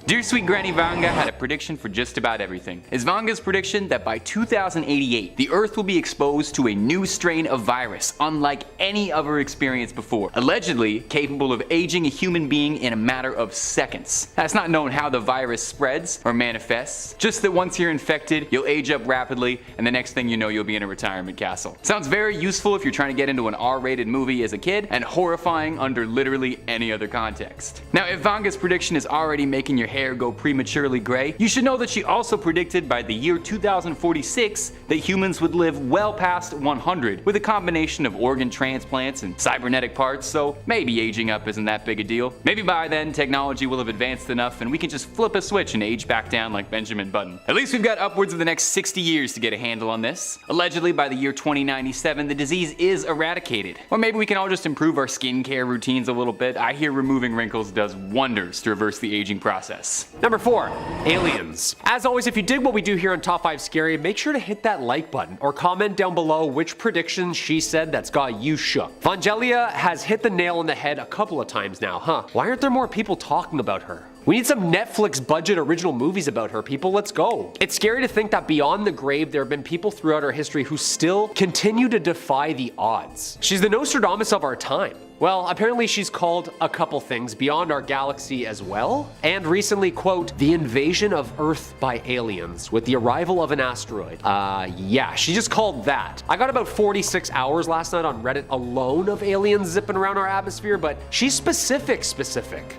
Dear sweet Granny Vanga had a prediction for just about everything. Is Vanga's prediction that by 2088, the Earth will be exposed to a new strain of virus, unlike any other experience before, allegedly capable of aging a human being in a matter of seconds. Now, it's not known how the virus spreads or manifests, just that once you're infected, you'll age up rapidly, and the next thing you know, you'll be in a retirement castle. Sounds very useful if you're trying to get into an R-rated movie as a kid, and horrifying under literally any other context. Now, if Vanga's prediction is already making your hair go prematurely gray, you should know that she also predicted by the year 2046 that humans would live well past 100 with a combination of organ transplants and cybernetic parts, so maybe aging up isn't that big a deal. Maybe by then technology will have advanced enough and we can just flip a switch and age back down like Benjamin Button. At least we've got upwards of the next 60 years to get a handle on this. Allegedly by the year 2097 the disease is eradicated. Or maybe we can all just improve our skincare routines a little bit. I hear removing wrinkles does wonders to reverse the aging process. Number 4. Aliens. As always, if you dig what we do here on Top 5 Scary, make sure to hit that like button or comment down below which prediction she said that's got you shook. Vangelia has hit the nail on the head a couple of times now, huh? Why aren't there more people talking about her? We need some Netflix budget original movies about her, people. Let's go. It's scary to think that beyond the grave, there have been people throughout our history who still continue to defy the odds. She's the Nostradamus of our time. Well, apparently she's called a couple things beyond our galaxy as well, and recently, quote, the invasion of Earth by aliens with the arrival of an asteroid. Yeah, she just called that. I got about 46 hours last night on Reddit alone of aliens zipping around our atmosphere, but she's specific.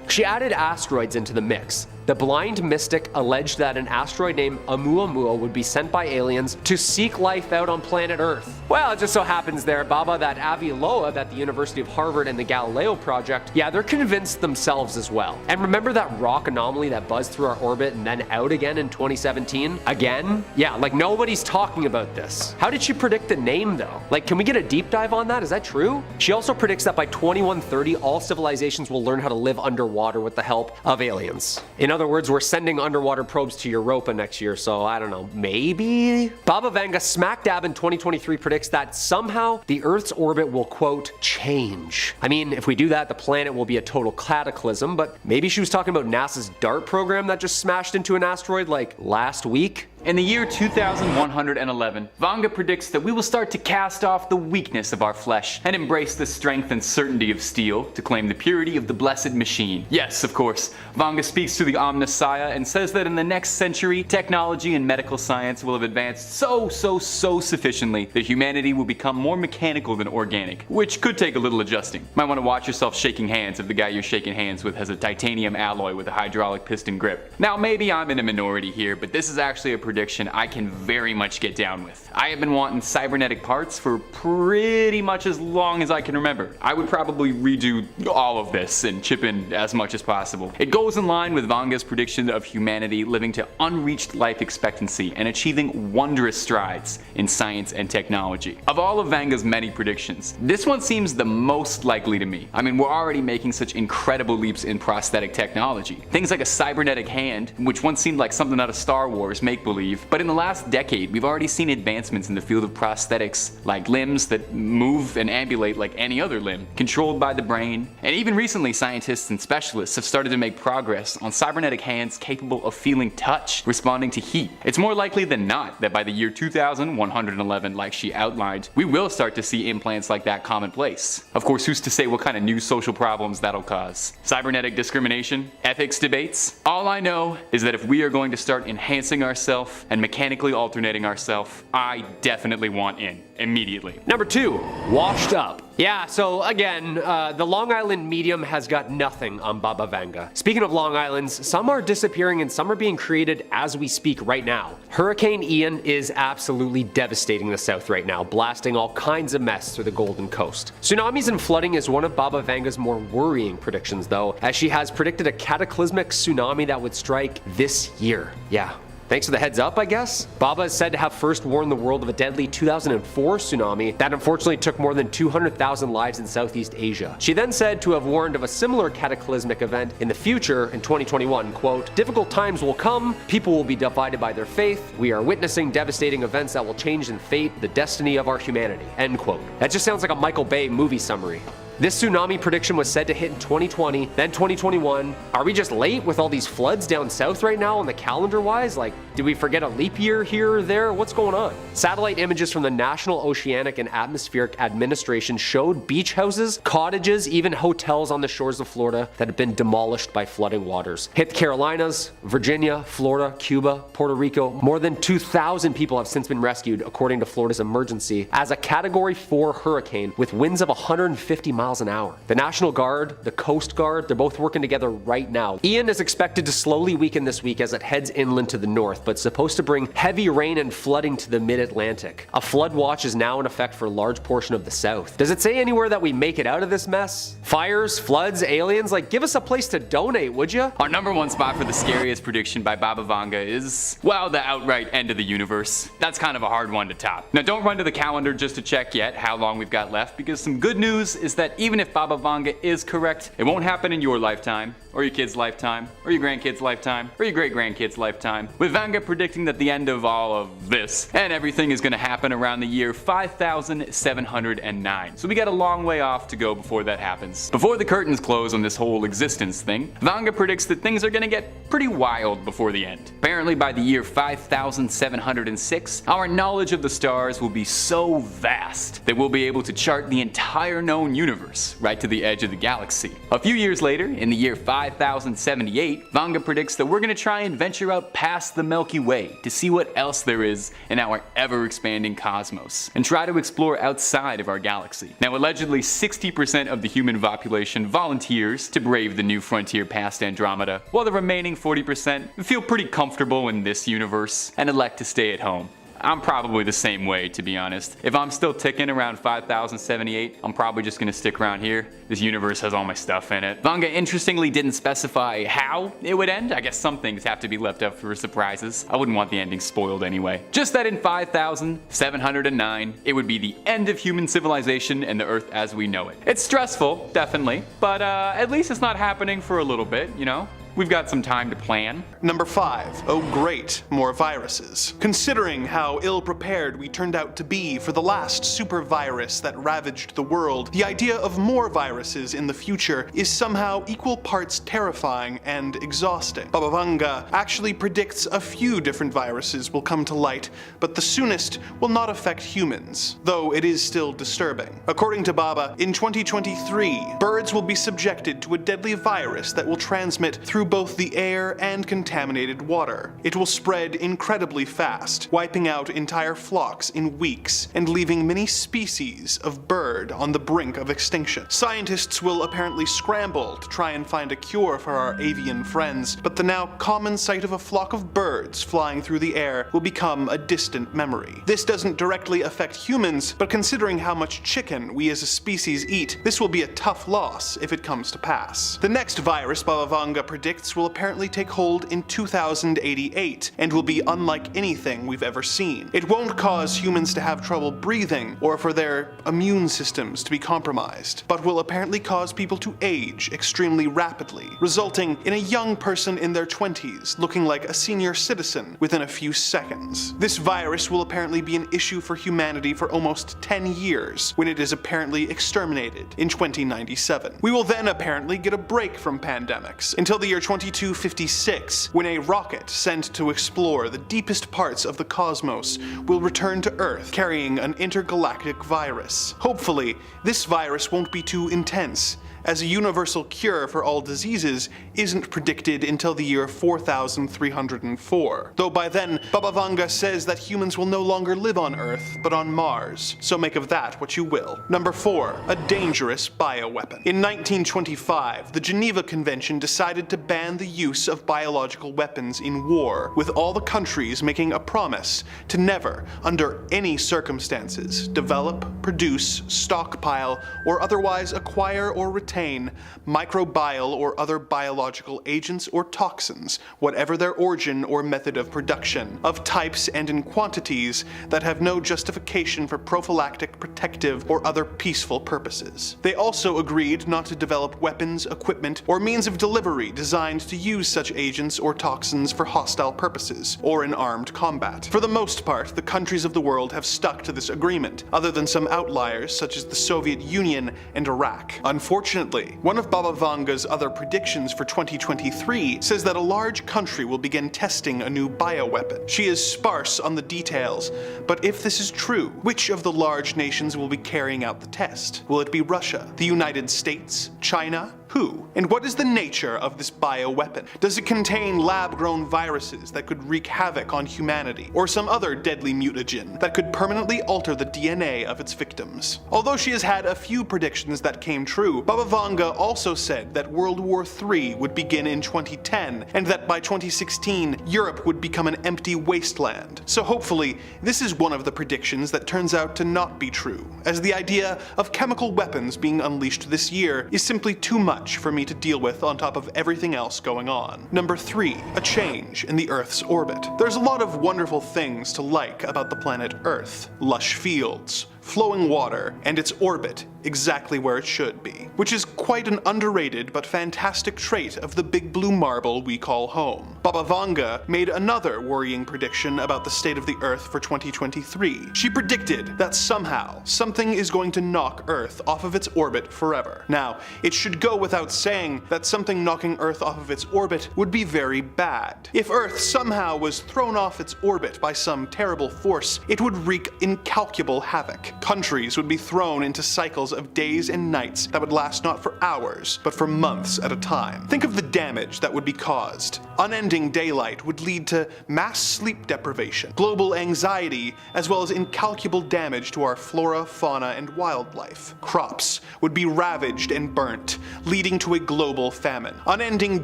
She added asteroids into the mix. The blind mystic alleged that an asteroid named Oumuamua would be sent by aliens to seek life out on planet Earth. Well, it just so happens there, Baba, that Avi Loeb at the University of Harvard and the Galileo Project, yeah, they're convinced themselves as well. And remember that rock anomaly that buzzed through our orbit and then out again in 2017? Again? Yeah, like nobody's talking about this. How did she predict the name though? Like, can we get a deep dive on that? Is that true? She also predicts that by 2130, all civilizations will learn how to live underwater with the help of aliens. In other words, we're sending underwater probes to Europa next year, so I don't know, maybe? Baba Vanga smack dab in 2023 predicts that somehow the Earth's orbit will, quote, change. I mean, if we do that, the planet will be a total cataclysm, but maybe she was talking about NASA's DART program that just smashed into an asteroid like last week? In the year 2111, Vanga predicts that we will start to cast off the weakness of our flesh and embrace the strength and certainty of steel to claim the purity of the blessed machine. Yes, of course, Vanga speaks to the Omnissiah and says that in the next century, technology and medical science will have advanced so sufficiently that humanity will become more mechanical than organic, which could take a little adjusting. Might want to watch yourself shaking hands if the guy you're shaking hands with has a titanium alloy with a hydraulic piston grip. Now, maybe I'm in a minority here, but this is actually a prediction I can very much get down with. I have been wanting cybernetic parts for pretty much as long as I can remember. I would probably redo all of this and chip in as much as possible. It goes in line with Vanga's prediction of humanity living to unreached life expectancy and achieving wondrous strides in science and technology. Of all of Vanga's many predictions, this one seems the most likely to me. I mean, we're already making such incredible leaps in prosthetic technology. Things like a cybernetic hand, which once seemed like something out of Star Wars make-believe, but in the last decade we've already seen advancements in the field of prosthetics, like limbs that move and ambulate like any other limb, controlled by the brain. And even recently, scientists and specialists have started to make progress on cybernetic hands capable of feeling touch, responding to heat. It's more likely than not that by the year 2111, like she outlined, we will start to see implants like that commonplace. Of course, who's to say what kind of new social problems that'll cause? Cybernetic discrimination? Ethics debates? All I know is that if we are going to start enhancing ourselves and mechanically alternating ourselves, I definitely want in immediately. Number 2, washed up. Yeah, so again, the Long Island medium has got nothing on Baba Vanga. Speaking of Long Islands, some are disappearing and some are being created as we speak right now. Hurricane Ian is absolutely devastating the South right now, blasting all kinds of mess through the Golden Coast. Tsunamis and flooding is one of Baba Vanga's more worrying predictions though, as she has predicted a cataclysmic tsunami that would strike this year. Yeah. Thanks for the heads up, I guess? Baba is said to have first warned the world of a deadly 2004 tsunami that unfortunately took more than 200,000 lives in Southeast Asia. She then said to have warned of a similar cataclysmic event in the future in 2021, quote, difficult times will come, people will be divided by their faith, we are witnessing devastating events that will change in fate the destiny of our humanity, end quote. That just sounds like a Michael Bay movie summary. This tsunami prediction was said to hit in 2020, then 2021. Are we just late with all these floods down south right now on the calendar wise? Like, did we forget a leap year here or there? What's going on? Satellite images from the National Oceanic and Atmospheric Administration showed beach houses, cottages, even hotels on the shores of Florida that had been demolished by flooding waters. Hit the Carolinas, Virginia, Florida, Cuba, Puerto Rico. More than 2,000 people have since been rescued, according to Florida's emergency, as a Category 4 hurricane with winds of 150 miles an hour. The National Guard, the Coast Guard, they're both working together right now. Ian is expected to slowly weaken this week as it heads inland to the north, but supposed to bring heavy rain and flooding to the mid-Atlantic. A flood watch is now in effect for a large portion of the south. Does it say anywhere that we make it out of this mess? Fires, floods, aliens, like give us a place to donate, would you? Our number one spot for the scariest prediction by Baba Vanga is, well, the outright end of the universe. That's kind of a hard one to top. Now don't run to the calendar just to check yet how long we've got left, because some good news is that even if Baba Vanga is correct, it won't happen in your lifetime, or your kid's lifetime, or your grandkid's lifetime, or your great-grandkid's lifetime, with Vanga predicting that the end of all of this and everything is going to happen around the year 5709. So we got a long way off to go before that happens. Before the curtains close on this whole existence thing, Vanga predicts that things are going to get pretty wild before the end. Apparently by the year 5706, our knowledge of the stars will be so vast that we'll be able to chart the entire known universe right to the edge of the galaxy. A few years later, in the year 5078, Vanga predicts that we're going to try and venture out past the Milky Way to see what else there is in our ever-expanding cosmos, and try to explore outside of our galaxy. Now, allegedly 60% of the human population volunteers to brave the new frontier past Andromeda, while the remaining 40% feel pretty comfortable in this universe and elect to stay at home. I'm probably the same way, to be honest. If I'm still ticking around 5078, I'm probably just gonna stick around here. This universe has all my stuff in it. Vanga interestingly didn't specify how it would end. I guess some things have to be left up for surprises. I wouldn't want the ending spoiled anyway. Just that in 5709, it would be the end of human civilization and the Earth as we know it. It's stressful, definitely, but at least it's not happening for a little bit, you know? We've got some time to plan. Number 5. Oh great, more viruses. Considering how ill-prepared we turned out to be for the last super virus that ravaged the world, the idea of more viruses in the future is somehow equal parts terrifying and exhausting. Baba Vanga actually predicts a few different viruses will come to light, but the soonest will not affect humans, though it is still disturbing. According to Baba, in 2023, birds will be subjected to a deadly virus that will transmit through both the air and contaminated water. It will spread incredibly fast, wiping out entire flocks in weeks and leaving many species of bird on the brink of extinction. Scientists will apparently scramble to try and find a cure for our avian friends, but the now common sight of a flock of birds flying through the air will become a distant memory. This doesn't directly affect humans, but considering how much chicken we as a species eat, this will be a tough loss if it comes to pass. The next virus Baba Vanga predicts will apparently take hold in 2088 and will be unlike anything we've ever seen. It won't cause humans to have trouble breathing or for their immune systems to be compromised, but will apparently cause people to age extremely rapidly, resulting in a young person in their 20s looking like a senior citizen within a few seconds. This virus will apparently be an issue for humanity for almost 10 years, when it is apparently exterminated in 2097. We will then apparently get a break from pandemics until the year 2256, when a rocket sent to explore the deepest parts of the cosmos will return to Earth carrying an intergalactic virus. Hopefully, this virus won't be too intense, as a universal cure for all diseases isn't predicted until the year 4304. Though by then, Baba Vanga says that humans will no longer live on Earth, but on Mars, so make of that what you will. Number 4. A dangerous bioweapon. In 1925, the Geneva Convention decided to ban the use of biological weapons in war, with all the countries making a promise to never, under any circumstances, develop, produce, stockpile, or otherwise acquire or retain contain microbial or other biological agents or toxins, whatever their origin or method of production, of types and in quantities that have no justification for prophylactic, protective, or other peaceful purposes. They also agreed not to develop weapons, equipment, or means of delivery designed to use such agents or toxins for hostile purposes, or in armed combat. For the most part, the countries of the world have stuck to this agreement, other than some outliers such as the Soviet Union and Iraq. Unfortunately, one of Baba Vanga's other predictions for 2023 says that a large country will begin testing a new bioweapon. She is sparse on the details, but if this is true, which of the large nations will be carrying out the test? Will it be Russia, the United States, China? Who? And what is the nature of this bioweapon? Does it contain lab-grown viruses that could wreak havoc on humanity, or some other deadly mutagen that could permanently alter the DNA of its victims? Although she has had a few predictions that came true, Baba Vanga also said that World War III would begin in 2010, and that by 2016, Europe would become an empty wasteland. So hopefully, this is one of the predictions that turns out to not be true, as the idea of chemical weapons being unleashed this year is simply too much for me to deal with on top of everything else going on. Number 3. A change in the Earth's orbit. There's a lot of wonderful things to like about the planet Earth. Lush fields, flowing water, and its orbit exactly where it should be, which is quite an underrated but fantastic trait of the big blue marble we call home. Baba Vanga made another worrying prediction about the state of the Earth for 2023. She predicted that somehow something is going to knock Earth off of its orbit forever. Now, it should go without saying that something knocking Earth off of its orbit would be very bad. If Earth somehow was thrown off its orbit by some terrible force, it would wreak incalculable havoc. Countries would be thrown into cycles of days and nights that would last not for hours, but for months at a time. Think of the damage that would be caused. Unending daylight would lead to mass sleep deprivation, global anxiety, as well as incalculable damage to our flora, fauna, and wildlife. Crops would be ravaged and burnt, leading to a global famine. Unending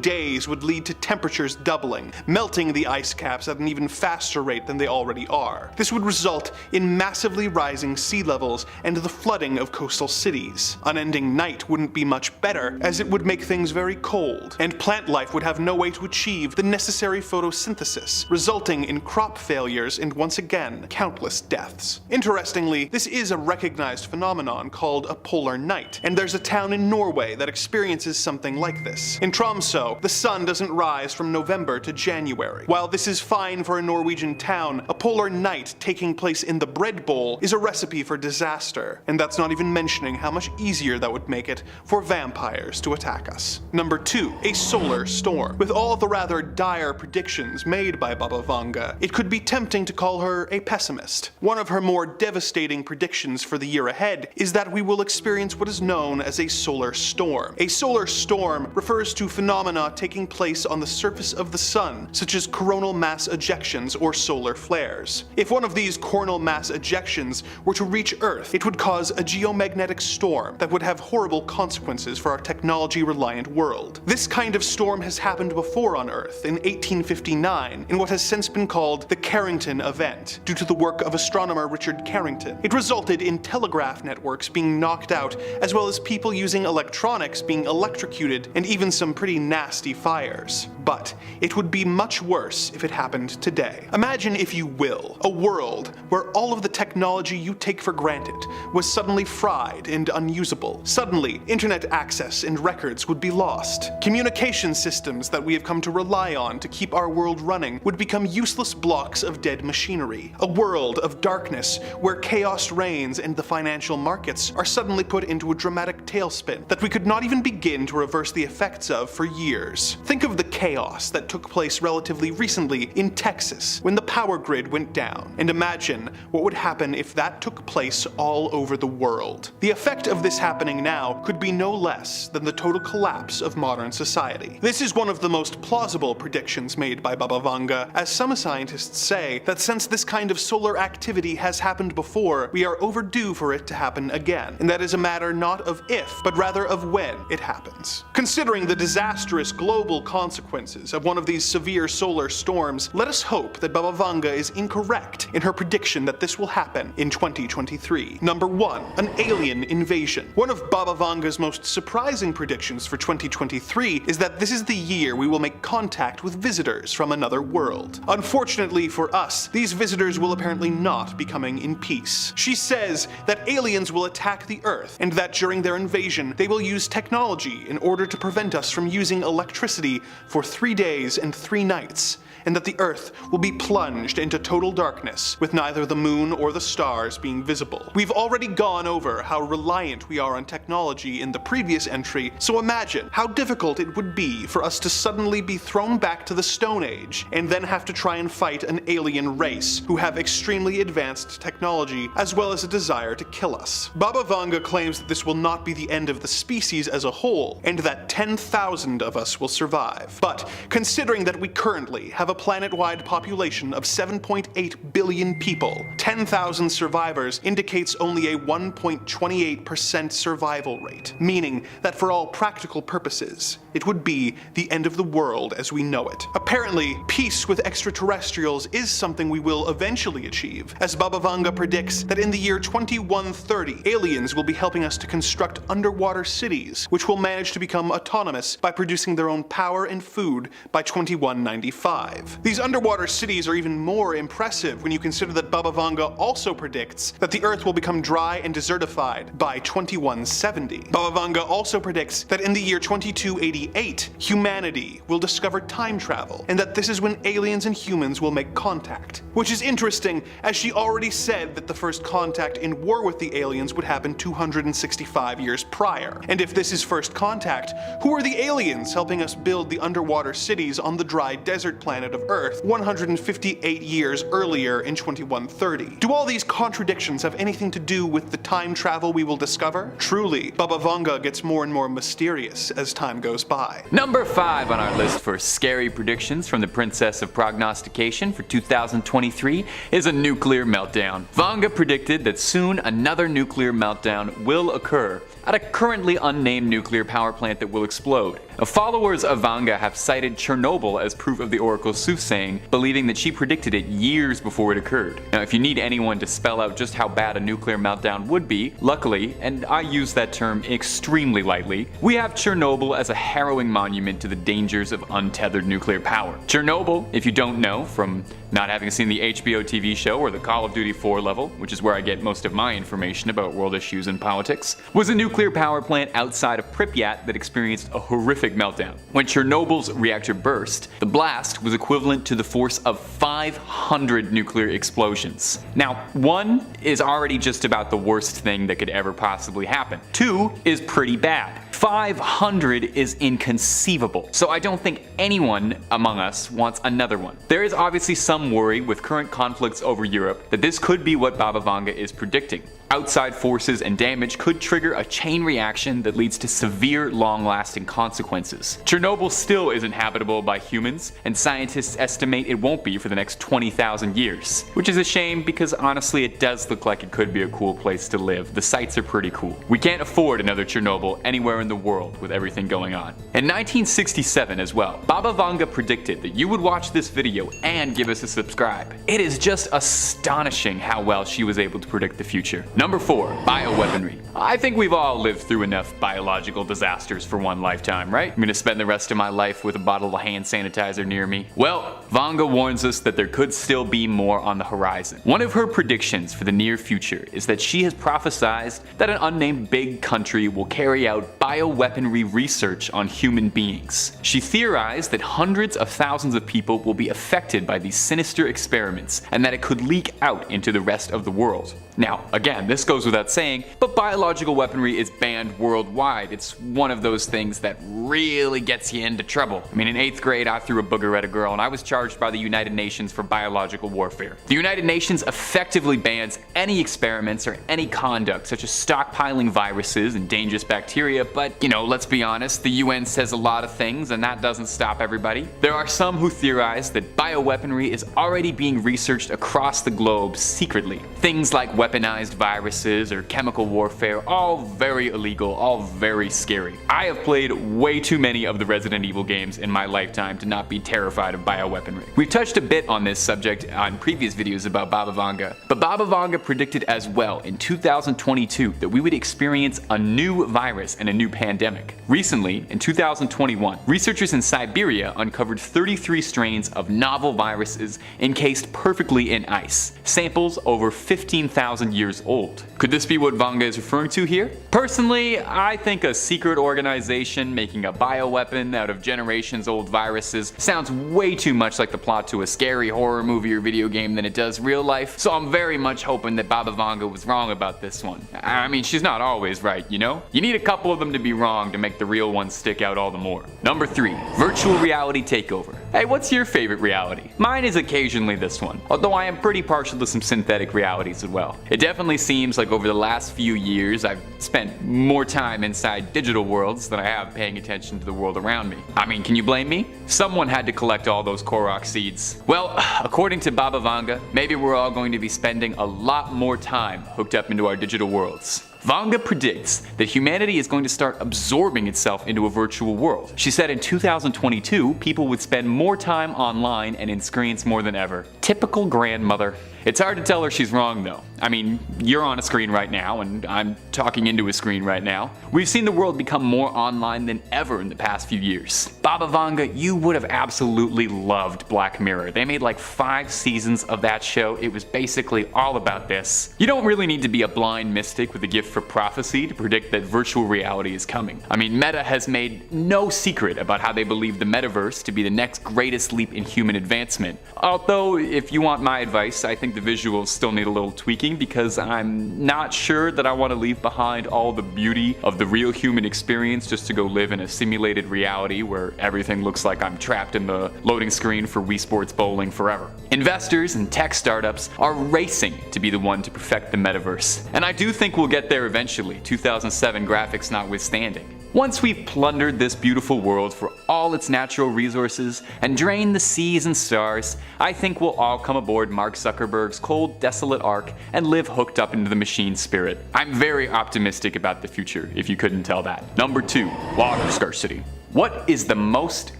days would lead to temperatures doubling, melting the ice caps at an even faster rate than they already are. This would result in massively rising sea levels and the flooding of coastal cities. Unending night wouldn't be much better, as it would make things very cold, and plant life would have no way to achieve the necessary photosynthesis, resulting in crop failures and once again, countless deaths. Interestingly, this is a recognized phenomenon called a polar night, and there's a town in Norway that experiences something like this. In Tromsø, the sun doesn't rise from November to January. While this is fine for a Norwegian town, a polar night taking place in the bread bowl is a recipe for disaster, and that's not even mentioning how much easier that would make it for vampires to attack us. Number 2. A solar storm. With all the rather dire predictions made by Baba Vanga, it could be tempting to call her a pessimist. One of her more devastating predictions for the year ahead is that we will experience what is known as a solar storm. A solar storm refers to phenomena taking place on the surface of the sun, such as coronal mass ejections or solar flares. If one of these coronal mass ejections were to reach Earth, it would cause a geomagnetic storm that would have horrible consequences for our technology-reliant world. This kind of storm has happened before on Earth in 1859 in what has since been called the Carrington event, due to the work of astronomer Richard Carrington. It resulted in telegraph networks being knocked out, as well as people using electronics being electrocuted, and even some pretty nasty fires. But it would be much worse if it happened today. Imagine, if you will, a world where all of the technology you take for granted was suddenly fried and unusable. Suddenly, internet access and records would be lost. Communication systems that we have come to rely on to keep our world running would become useless blocks of dead machinery. A world of darkness where chaos reigns and the financial markets are suddenly put into a dramatic tailspin that we could not even begin to reverse the effects of for years. Think of the chaos that took place relatively recently in Texas when the power grid went down, and imagine what would happen if that took place all over the world. The effect of this happening now could be no less than the total collapse of modern society. society. This is one of the most plausible predictions made by Baba Vanga, as some scientists say that since this kind of solar activity has happened before, we are overdue for it to happen again, and that is a matter not of if, but rather of when it happens. Considering the disastrous global consequences of one of these severe solar storms, let us hope that Baba Vanga is incorrect in her prediction that this will happen in 2023. Number 1. An alien invasion. One of Baba Vanga's most surprising predictions for 2023 is that this is the year we will make contact with visitors from another world. Unfortunately for us, these visitors will apparently not be coming in peace. She says that aliens will attack the Earth, and that during their invasion, they will use technology in order to prevent us from using electricity for 3 days and 3 nights, and that the Earth will be plunged into total darkness, with neither the moon or the stars being visible. We've already gone over how reliant we are on technology in the previous entry, so imagine how difficult it would be for us to suddenly be thrown back to the Stone Age, and then have to try and fight an alien race who have extremely advanced technology, as well as a desire to kill us. Baba Vanga claims that this will not be the end of the species as a whole, and that 10,000 of us will survive. But considering that we currently have a planet-wide population of 7.8 billion people, 10,000 survivors indicates only a 1.28% survival rate, meaning that for all practical purposes, it would be the end of the world as we know it. Apparently, peace with extraterrestrials is something we will eventually achieve, as Baba Vanga predicts that in the year 2130, aliens will be helping us to construct underwater cities, which will manage to become autonomous by producing their own power and food by 2195. These underwater cities are even more impressive when you consider that Baba Vanga also predicts that the Earth will become dry and desertified by 2170. Baba Vanga also predicts that in the year 2288, humanity will discover time travel, and that this is when aliens and humans will make contact. Which is interesting, as she already said that the first contact in war with the aliens would happen 265 years prior. And if this is first contact, who are the aliens helping us build the underwater cities on the dry desert planet of Earth 158 years earlier in 2130? Do all these contradictions have anything to do with the time travel we will discover? Truly, Baba Vanga gets more and more mysterious as time goes by. Number 5 on our list for scary predictions from the Princess of Prognostication for 2023 is a nuclear meltdown. Vanga predicted that soon another nuclear meltdown will occur at a currently unnamed nuclear power plant that will explode. Now, followers of Vanga have cited Chernobyl as proof of the oracle's soothsaying, believing that she predicted it years before it occurred. Now, if you need anyone to spell out just how bad a nuclear meltdown would be, luckily, and I use that term extremely lightly, we have Chernobyl as a harrowing monument to the dangers of untethered nuclear power. Chernobyl, if you don't know from not having seen the HBO TV show or the Call of Duty 4 level, which is where I get most of my information about world issues and politics, was a nuclear power plant outside of Pripyat that experienced a horrific meltdown. When Chernobyl's reactor burst, the blast was equivalent to the force of 500 nuclear explosions. Now, 1 is already just about the worst thing that could ever possibly happen. 2 is pretty bad. 500 is inconceivable, so I don't think anyone among us wants another one. There is obviously some worry with current conflicts over Europe that this could be what Baba Vanga is predicting. Outside forces and damage could trigger a chain reaction that leads to severe, long-lasting consequences. Chernobyl still isn't habitable by humans, and scientists estimate it won't be for the next 20,000 years. Which is a shame because honestly it does look like it could be a cool place to live. The sights are pretty cool. We can't afford another Chernobyl anywhere in the world with everything going on. In 1967 as well, Baba Vanga predicted that you would watch this video and give us a subscribe. It is just astonishing how well she was able to predict the future. Number 4, bioweaponry. I think we've all lived through enough biological disasters for one lifetime, right? I'm gonna spend the rest of my life with a bottle of hand sanitizer near me. Well, Vanga warns us that there could still be more on the horizon. One of her predictions for the near future is that she has prophesied that an unnamed big country will carry out bioweaponry research on human beings. She theorized that hundreds of thousands of people will be affected by these sinister experiments, and that it could leak out into the rest of the world. Now, again, this goes without saying, but biological weaponry is banned worldwide. It's one of those things that really gets you into trouble. I mean, in 8th grade, I threw a booger at a girl, and I was charged by the United Nations for biological warfare. The United Nations effectively bans any experiments or any conduct, such as stockpiling viruses and dangerous bacteria, but But, let's be honest, the UN says a lot of things and that doesn't stop everybody. There are some who theorize that bioweaponry is already being researched across the globe secretly. Things like weaponized viruses or chemical warfare, all very illegal, all very scary. I have played way too many of the Resident Evil games in my lifetime to not be terrified of bioweaponry. We've touched a bit on this subject on previous videos about Baba Vanga, but Baba Vanga predicted as well in 2022 that we would experience a new virus and a new pandemic. Recently, in 2021, researchers in Siberia uncovered 33 strains of novel viruses encased perfectly in ice, samples over 15,000 years old. Could this be what Vanga is referring to here? Personally, I think a secret organization making a bioweapon out of generations old viruses sounds way too much like the plot to a scary horror movie or video game than it does real life, so I'm very much hoping that Baba Vanga was wrong about this one. I mean, she's not always right, you know? You need a couple of them to be wrong to make the real ones stick out all the more. Number 3, virtual reality takeover. Hey, what's your favorite reality? Mine is occasionally this one, although I am pretty partial to some synthetic realities as well. It definitely seems like over the last few years I've spent more time inside digital worlds than I have paying attention to the world around me. I mean, can you blame me? Someone had to collect all those Korok seeds. Well, according to Baba Vanga, maybe we're all going to be spending a lot more time hooked up into our digital worlds. Vanga predicts that humanity is going to start absorbing itself into a virtual world. She said in 2022, people would spend more time online and in screens more than ever. Typical grandmother. It's hard to tell her she's wrong though. I mean, you're on a screen right now and I'm talking into a screen right now. We've seen the world become more online than ever in the past few years. Baba Vanga, you would have absolutely loved Black Mirror. They made like 5 seasons of that show. It was basically all about this. You don't really need to be a blind mystic with a gift for prophecy to predict that virtual reality is coming. I mean, Meta has made no secret about how they believe the metaverse to be the next greatest leap in human advancement. Although, if you want my advice, I think the visuals still need a little tweaking because I'm not sure that I want to leave behind all the beauty of the real human experience just to go live in a simulated reality where everything looks like I'm trapped in the loading screen for Wii Sports Bowling forever. Investors and tech startups are racing to be the one to perfect the metaverse, and I do think we'll get there eventually, 2007 graphics notwithstanding. Once we've plundered this beautiful world for all its natural resources and drained the seas and stars, I think we'll all come aboard Mark Zuckerberg's cold, desolate ark and live hooked up into the machine spirit. I'm very optimistic about the future, if you couldn't tell that. Number 2, water scarcity. What is the most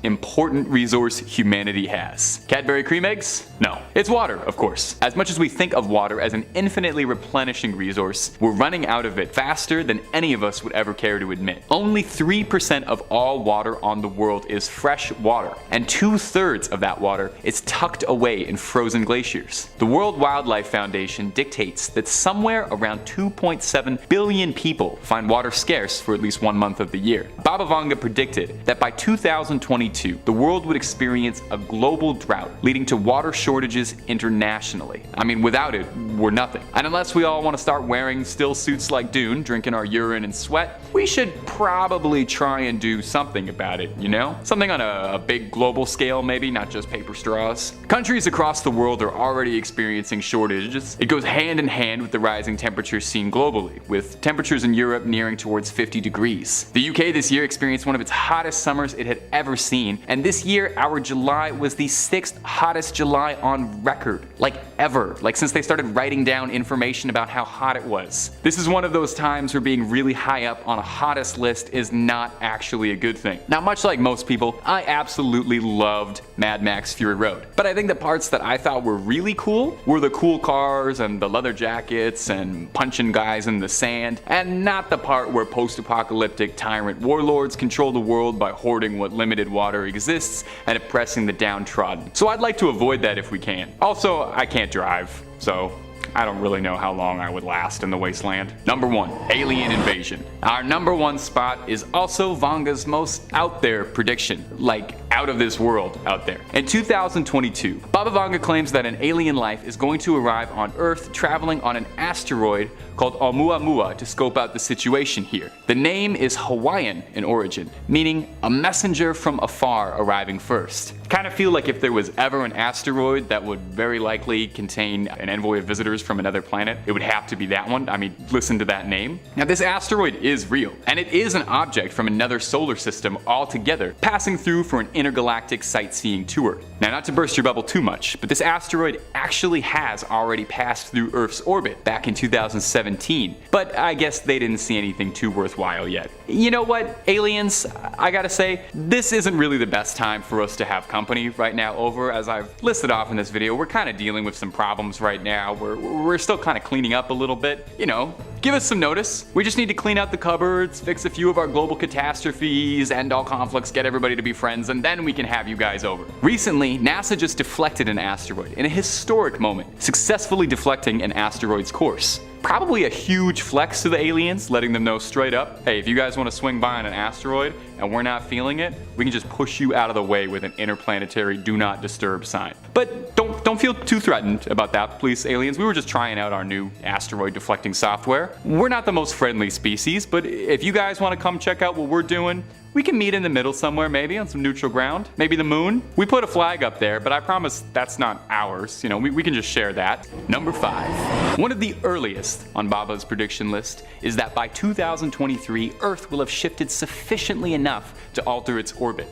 important resource humanity has? Cadbury cream eggs? No. It's water, of course. As much as we think of water as an infinitely replenishing resource, we're running out of it faster than any of us would ever care to admit. Only 3% of all water on the world is fresh water, and 2/3 of that water is tucked away in frozen glaciers. The World Wildlife Foundation dictates that somewhere around 2.7 billion people find water scarce for at least 1 month of the year. Baba Vanga predicted that by 2022, the world would experience a global drought, leading to water shortages internationally. I mean, without it, we're nothing. And unless we all want to start wearing still suits like Dune, drinking our urine and sweat, we should probably try and do something about it, you know? Something on a big global scale maybe, not just paper straws. Countries across the world are already experiencing shortages. It goes hand in hand with the rising temperatures seen globally, with temperatures in Europe nearing towards 50 degrees. The UK this year experienced one of its hottest summers it had ever seen, and this year our July was the 6th hottest July on record, like ever, like since they started writing down information about how hot it was. This is one of those times where being really high up on a hottest list is not actually a good thing. Now, much like most people, I absolutely loved Mad Max Fury Road, but I think the parts that I thought were really cool were the cool cars and the leather jackets and punching guys in the sand, and not the part where post-apocalyptic tyrant warlords control the world by hoarding what limited water exists and oppressing the downtrodden. So I'd like to avoid that if we can. Also, I can't drive, so I don't really know how long I would last in the wasteland. Number 1, alien invasion. Our number 1 spot is also Vanga's most out there prediction, like out of this world out there. In 2022, Baba Vanga claims that an alien life is going to arrive on Earth traveling on an asteroid called Oumuamua to scope out the situation here. The name is Hawaiian in origin, meaning a messenger from afar arriving first. Kind of feel like if there was ever an asteroid that would very likely contain an envoy of visitors from another planet, it would have to be that one. I mean, listen to that name. Now this asteroid is real, and it is an object from another solar system altogether, passing through for an intergalactic sightseeing tour. Now not to burst your bubble too much, but this asteroid actually has already passed through Earth's orbit back in 2017, but I guess they didn't see anything too worthwhile yet. You know what, aliens, I gotta say, this isn't really the best time for us to have company right now over. As I've listed off in this video, we're kind of dealing with some problems right now. We're still kind of cleaning up a little bit. You know, give us some notice. We just need to clean out the cupboards, fix a few of our global catastrophes, end all conflicts, get everybody to be friends, and then we can have you guys over. Recently, NASA just deflected an asteroid in a historic moment, successfully deflecting an asteroid's course. Probably a huge flex to the aliens, letting them know straight up, hey, if you guys want to swing by on an asteroid and we're not feeling it, we can just push you out of the way with an interplanetary do not disturb sign. But don't feel too threatened about that, please, aliens. We were just trying out our new asteroid deflecting software. We're not the most friendly species, but if you guys want to come check out what we're doing, we can meet in the middle somewhere, maybe on some neutral ground. Maybe the moon. We put a flag up there, but I promise that's not ours. You know, we can just share that. Number 5. One of the earliest on Baba's prediction list is that by 2023, Earth will have shifted sufficiently enough to alter its orbit.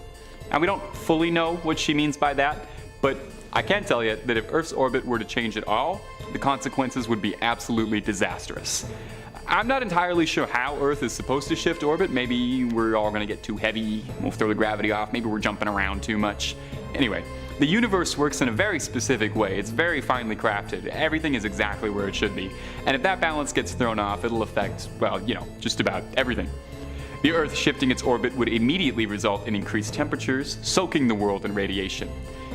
Now, we don't fully know what she means by that, but I can tell you that if Earth's orbit were to change at all, the consequences would be absolutely disastrous. I'm not entirely sure how Earth is supposed to shift orbit. Maybe we're all gonna get too heavy, we'll throw the gravity off, maybe we're jumping around too much. Anyway, the universe works in a very specific way. It's very finely crafted. Everything is exactly where it should be. And if that balance gets thrown off, it'll affect, well, you know, just about everything. The Earth shifting its orbit would immediately result in increased temperatures, soaking the world in radiation.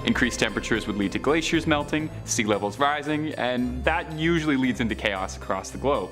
Increased temperatures would lead to glaciers melting, sea levels rising, and that usually leads into chaos across the globe.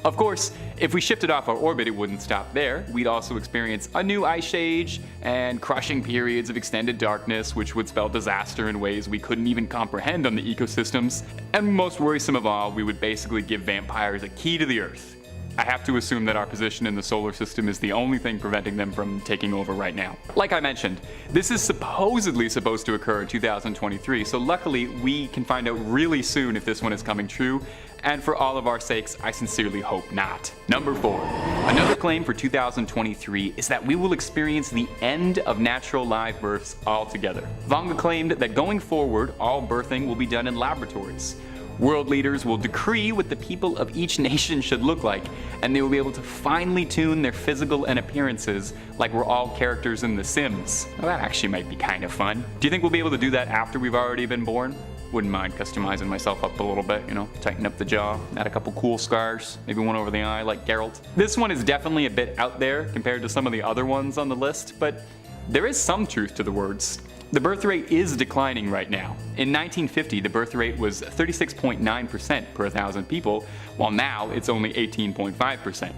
Of course, if we shifted off our orbit, it wouldn't stop there. We'd also experience a new ice age and crushing periods of extended darkness, which would spell disaster in ways we couldn't even comprehend on the ecosystems. And most worrisome of all, we would basically give vampires a key to the Earth. I have to assume that our position in the solar system is the only thing preventing them from taking over right now. Like I mentioned, this is supposedly supposed to occur in 2023, so luckily we can find out really soon if this one is coming true, and for all of our sakes, I sincerely hope not. Number 4. Another claim for 2023 is that we will experience the end of natural live births altogether. Vanga claimed that going forward, all birthing will be done in laboratories. World leaders will decree what the people of each nation should look like, and they will be able to finely tune their physical and appearances like we're all characters in The Sims. Well, that actually might be kind of fun. Do you think we'll be able to do that after we've already been born? Wouldn't mind customizing myself up a little bit, you know, tighten up the jaw, add a couple cool scars, maybe one over the eye like Geralt. This one is definitely a bit out there compared to some of the other ones on the list, but there is some truth to the words. The birth rate is declining right now. In 1950, the birth rate was 36.9% per 1,000 people, while now it's only 18.5%.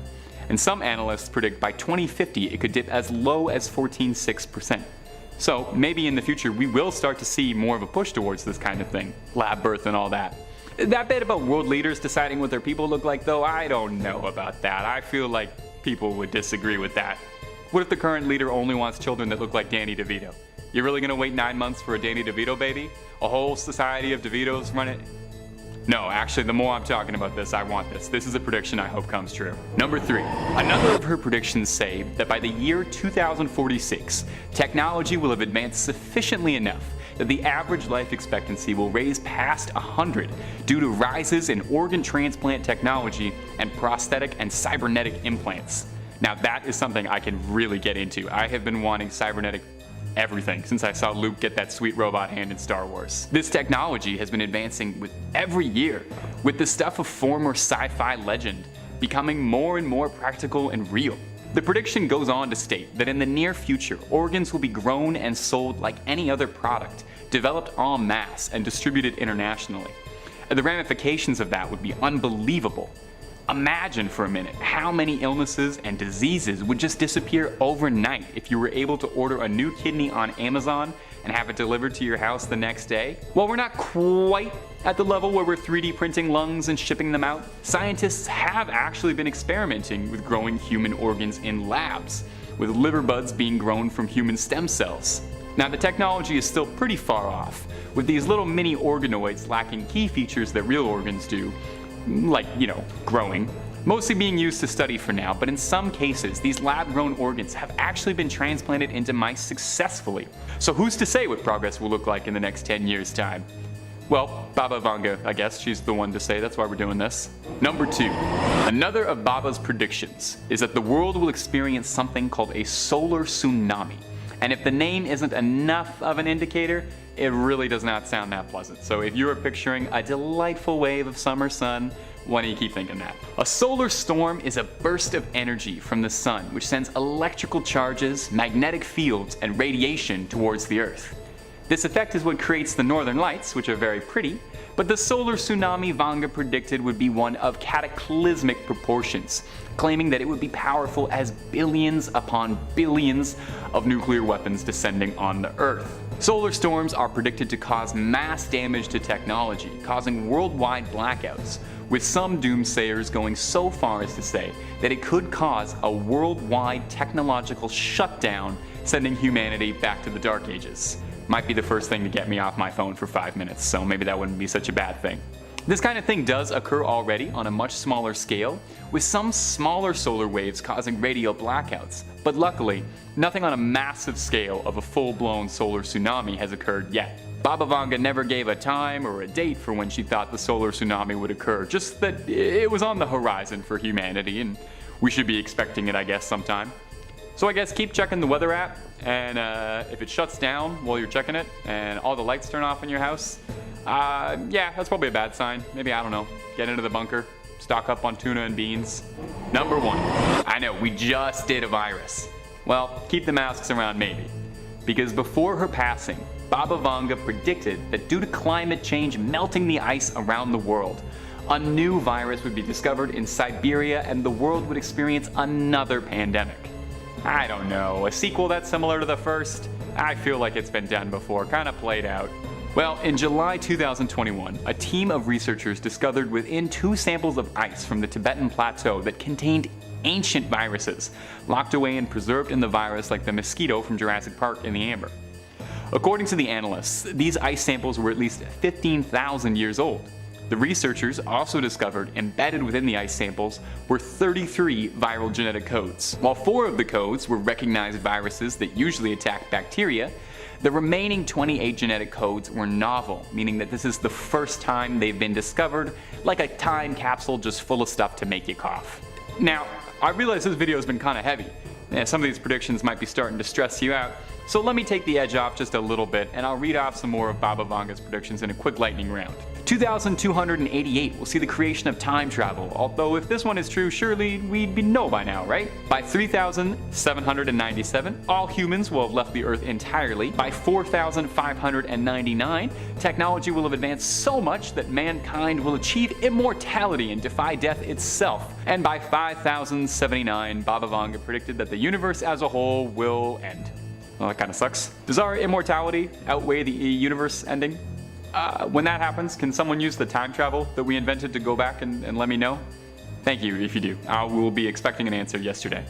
And some analysts predict by 2050 it could dip as low as 14.6%. So maybe in the future we will start to see more of a push towards this kind of thing. Lab birth and all that. That bit about world leaders deciding what their people look like though, I don't know about that. I feel like people would disagree with that. What if the current leader only wants children that look like Danny DeVito? You're really gonna wait 9 months for a Danny DeVito baby? A whole society of DeVitos run it? No, actually, the more I'm talking about this, I want this. This is a prediction I hope comes true. Number 3. Another of her predictions say that by the year 2046, technology will have advanced sufficiently enough that the average life expectancy will raise past 100 due to rises in organ transplant technology and prosthetic and cybernetic implants. Now that is something I can really get into. I have been wanting cybernetic everything since I saw Luke get that sweet robot hand in Star Wars. This technology has been advancing with every year, with the stuff of former sci-fi legend becoming more and more practical and real. The prediction goes on to state that in the near future, organs will be grown and sold like any other product, developed en masse and distributed internationally. And the ramifications of that would be unbelievable. Imagine for a minute how many illnesses and diseases would just disappear overnight if you were able to order a new kidney on Amazon and have it delivered to your house the next day. While we're not quite at the level where we're 3D printing lungs and shipping them out, scientists have actually been experimenting with growing human organs in labs, with liver buds being grown from human stem cells. Now the technology is still pretty far off, with these little mini organoids lacking key features that real organs do, like, growing, mostly being used to study for now, but in some cases, these lab-grown organs have actually been transplanted into mice successfully. So who's to say what progress will look like in the next 10 years' time? Well, Baba Vanga, I guess, she's the one to say, that's why we're doing this. Number 2. Another of Baba's predictions is that the world will experience something called a solar tsunami. And if the name isn't enough of an indicator, it really does not sound that pleasant. So if you are picturing a delightful wave of summer sun, why don't you keep thinking that? A solar storm is a burst of energy from the sun which sends electrical charges, magnetic fields, and radiation towards the Earth. This effect is what creates the northern lights, which are very pretty, but the solar tsunami Vanga predicted would be one of cataclysmic proportions, claiming that it would be powerful as billions upon billions of nuclear weapons descending on the Earth. Solar storms are predicted to cause mass damage to technology, causing worldwide blackouts, with some doomsayers going so far as to say that it could cause a worldwide technological shutdown, sending humanity back to the Dark Ages. Might be the first thing to get me off my phone for 5 minutes, so maybe that wouldn't be such a bad thing. This kind of thing does occur already on a much smaller scale, with some smaller solar waves causing radio blackouts, but luckily, nothing on a massive scale of a full-blown solar tsunami has occurred yet. Baba Vanga never gave a time or a date for when she thought the solar tsunami would occur, just that it was on the horizon for humanity, and we should be expecting it, I guess, sometime. So I guess keep checking the weather app, and if it shuts down while you're checking it, and all the lights turn off in your house, yeah, that's probably a bad sign. Maybe, I don't know, get into the bunker, stock up on tuna and beans. Number 1. I know, we just did a virus. Well, keep the masks around maybe. Because before her passing, Baba Vanga predicted that due to climate change melting the ice around the world, a new virus would be discovered in Siberia and the world would experience another pandemic. I don't know, a sequel that's similar to the first? I feel like it's been done before, kinda played out. Well, in July 2021, a team of researchers discovered within 2 samples of ice from the Tibetan Plateau that contained ancient viruses, locked away and preserved in the virus like the mosquito from Jurassic Park in the amber. According to the analysts, these ice samples were at least 15,000 years old. The researchers also discovered embedded within the ice samples were 33 viral genetic codes. While 4 of the codes were recognized viruses that usually attack bacteria, the remaining 28 genetic codes were novel, meaning that this is the first time they've been discovered, like a time capsule just full of stuff to make you cough. Now, I realize this video has been kinda heavy. Some of these predictions might be starting to stress you out, so let me take the edge off just a little bit and I'll read off some more of Baba Vanga's predictions in a quick lightning round. 2288 will see the creation of time travel, although if this one is true, surely we'd know by now, right? By 3797, all humans will have left the Earth entirely. By 4599, technology will have advanced so much that mankind will achieve immortality and defy death itself. And by 5079, Baba Vanga predicted that the universe as a whole will end. Well, that kinda sucks. Does our immortality outweigh the universe ending? When that happens, can someone use the time travel that we invented to go back and let me know? Thank you if you do. I will be expecting an answer yesterday.